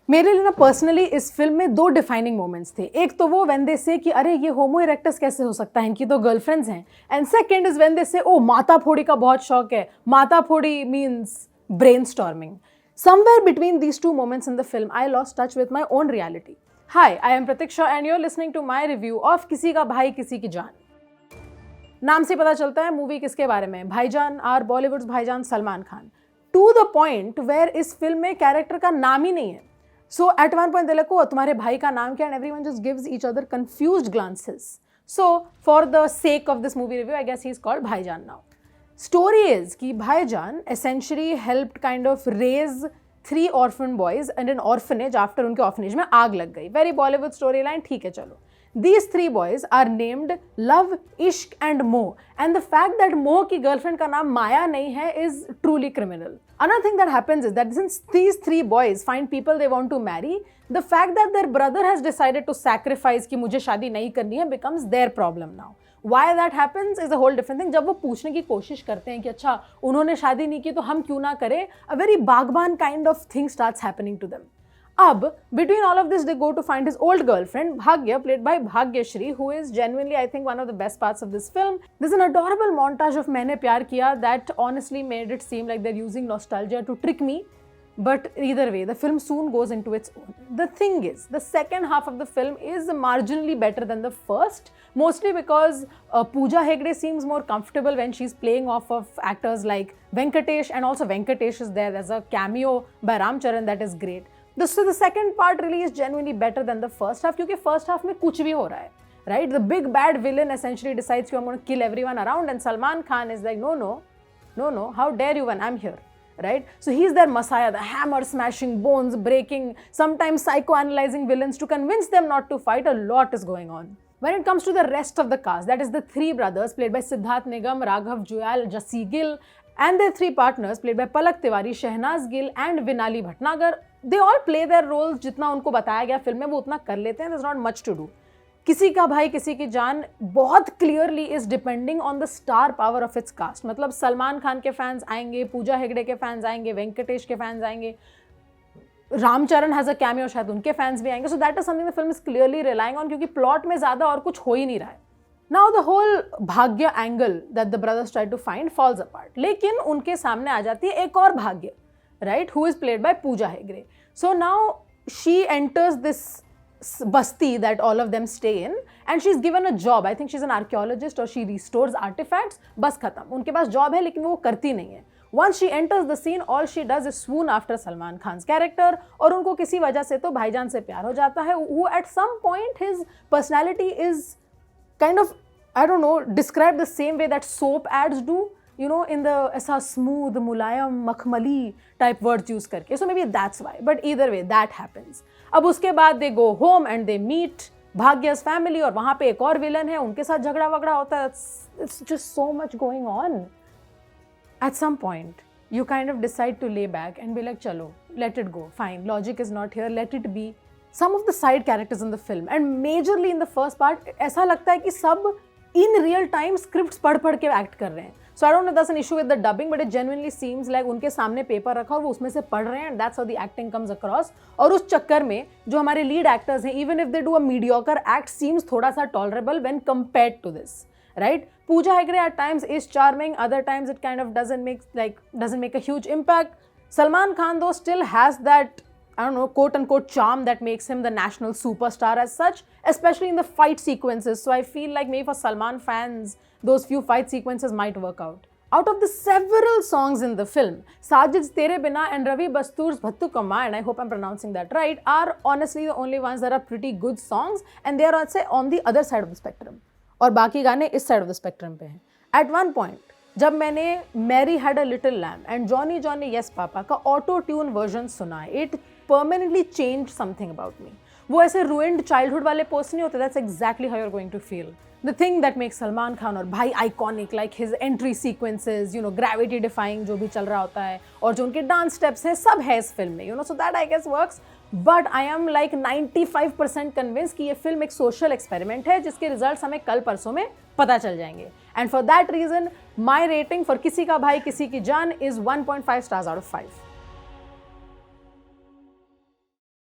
मेरे लिए ना पर्सनली इस फिल्म में दो डिफाइनिंग मोमेंट्स थे। एक तो वो व्हेन दे से कि अरे ये होमो इरेक्टस कैसे हो सकता है, इनकी तो गर्लफ्रेंड्स हैं। And second is when they say ओ माता फोड़ी का बहुत शौक है, माता फोड़ी means brainstorming. Somewhere between these two moments in the film I lost touch with my own reality. Hi, I am Pratiksha and you are listening to my review of Kisi Ka भाई किसी की जान। नाम से पता चलता है मूवी किसके बारे में, भाईजान are Bollywood's Bhaijaan Salman Khan. To the point where इस फिल्म में कैरेक्टर का नाम ही नहीं है। So at one point they're like, oh, तुम्हारे भाई का नाम क्या? And everyone just gives each other confused glances. So for the sake of this movie review, I guess he's called Bhaijan now. Story is कि Bhaijan essentially helped kind of raise 3 orphan boys in an orphanage after उनके orphanage में आग लग गई. Very Bollywood storyline, ठीक है चलो. These 3 boys are named Love, Ishq and Mo. And the fact that Mo की girlfriend का नाम माया नहीं है is truly criminal. Another thing that happens is that since these 3 boys find people they want to marry, the fact that their brother has decided to sacrifice कि मुझे शादी नहीं करनी है becomes their problem now. Why that happens is a whole different thing. जब वो पूछने की कोशिश करते हैं कि अच्छा उन्होंने शादी नहीं की तो हम क्यों ना करें, a very बागबान kind of thing starts happening to them. अब between all of this they go to find his old girlfriend Bhagya, played by Bhagyashree, who is genuinely I think one of the best parts of this film. There's an adorable montage of मैंने प्यार किया that honestly made it seem like they're using nostalgia to trick me. But either way, the film soon goes into its own. The thing is, the second half of the film is marginally better than the first, mostly because Pooja Hegde seems more comfortable when she's playing off of actors like Venkatesh, and also Venkatesh is there. There's a cameo by Ram Charan that is great. So the second part really is genuinely better than the first half, क्योंकि first half में कुछ भी हो रहा है, right? The big bad villain essentially decides I'm going to kill everyone around, and Salman Khan is like, no, how dare you when I'm here, right? So he's their messiah, the hammer smashing, bones breaking, sometimes psychoanalyzing villains to convince them not to fight. A lot is going on. When it comes to the rest of the cast, that is the 3 brothers played by Siddharth Nigam, Raghav Juyal, Jassi Gill, and their 3 partners played by Palak Tiwari, Shehnaz Gill and Vinali Bhatnagar. They all play their roles जितना उनको बताया गया film में वो उतना कर लेते हैं. There's not much to do. किसी का भाई किसी की जान बहुत clearly is depending on the star power of its cast. मतलब सलमान खान के फैंस आएंगे, पूजा हेगड़े के फैंस आएंगे, वेंकटेश के फैंस आएंगे, रामचरण हैज अ कैमियो, शायद उनके फैंस भी आएंगे. So that is something the film is clearly relying on, क्योंकि प्लॉट में ज्यादा और कुछ हो ही नहीं रहा है. Now the whole Bhagya angle that the brothers try to find falls apart. लेकिन उनके सामने आ जाती है एक और Bhagya, right, who is played by Pooja Hegde. So now she enters this basti that all of them stay in, and she's given a job. I think she's an archaeologist or she restores artifacts. बस खत्म, उनके पास job है लेकिन वो करती नहीं है. Once she enters the scene, all she does is swoon after Salman Khan's character, और उनको किसी वजह से तो भाईजान से प्यार हो जाता है, who at some point his personality is kind of, I don't know, described the same way that soap ads do, you know, in the ऐसा smooth, मुलायम, मखमली type words use करके. So maybe that's why. But either way, that happens. अब उसके बाद they go home and they meet भाग्य's family, और वहाँ पे एक और विलन है, उनके साथ झगड़ा वगड़ा होता है. It's just so much going on. At some point, you kind of decide to lay back and be like, chalo, let it go, fine, logic is not here, let it be. Some of the side characters in the film, and majorly in the first part, ऐसा लगता है कि सब in real time scripts पढ़ के act कर रहे हैं. So I don't know if that's an issue with the dubbing, but it genuinely seems like उनके सामने पेपर रखा और वो उसमें से पढ़ रहे हैं, and that's how the acting comes across. और उस चक्कर में जो हमारे lead actors हैं, even if they do a mediocre act, seems थोड़ा सा tolerable when compared to this, right? Pooja Hegde at times is charming, other times it kind of doesn't make a huge impact. Salman Khan though still has that, I don't know, quote unquote charm that makes him the national superstar as such, especially in the fight sequences. So I feel like maybe for Salman fans, those few fight sequences might work out. Out of the several songs in the film, Sajid's Tere Bina and Ravi Bastur's Bhattu Kamma, and I hope I'm pronouncing that right, are honestly the only ones that are pretty good songs, and they are, I'd say, on the other side of the spectrum. और बाकी गाने इस side of the spectrum पे हैं. Eight one point जब मैंने Mary had a little lamb and Johnny Johnny yes papa का auto tune version सुना, it permanently change something about me. वो ऐसे ruined childhood वाले पोस्ट नहीं होते. That's exactly how you are going to feel. The thing that makes Salman Khan और Bhai iconic, like his entry sequences, you know, gravity defying जो भी चल रहा होता है, और जो उनके डांस स्टेप्स हैं, सब है इस फिल्म में, you know. So that I guess works. But I am like 95% convince कि ये फिल्म एक सोशल एक्सपेरिमेंट है जिसके रिजल्ट्स हमें कल परसों में पता चल जाएंगे. And for that reason my rating for Kisi Ka भाई किसी की जान इज 1.5 stars out of 5.